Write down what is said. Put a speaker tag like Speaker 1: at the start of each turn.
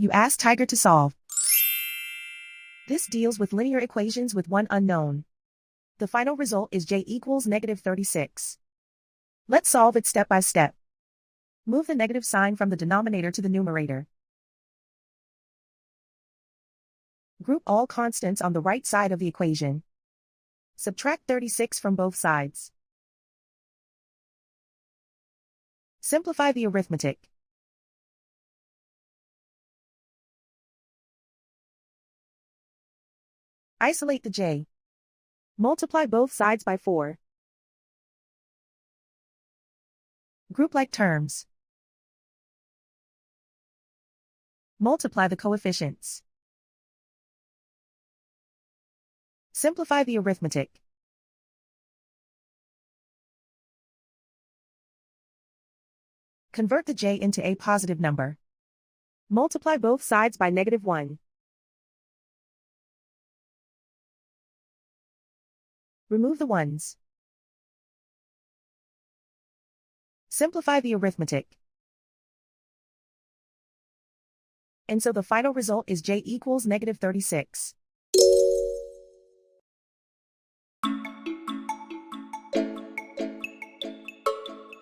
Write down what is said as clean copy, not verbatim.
Speaker 1: You ask Tiger to solve. This deals with linear equations with one unknown. The final result is j equals -36. Let's solve it step by step. Move the negative sign from the denominator to the numerator. Group all constants on the right side of the equation. Subtract 36 from both sides. Simplify the arithmetic. Isolate the j. Multiply both sides by 4. Group like terms. Multiply the coefficients. Simplify the arithmetic. Convert the j into a positive number. Multiply both sides by -1. Remove the ones. Simplify the arithmetic. And so the final result is j equals -36.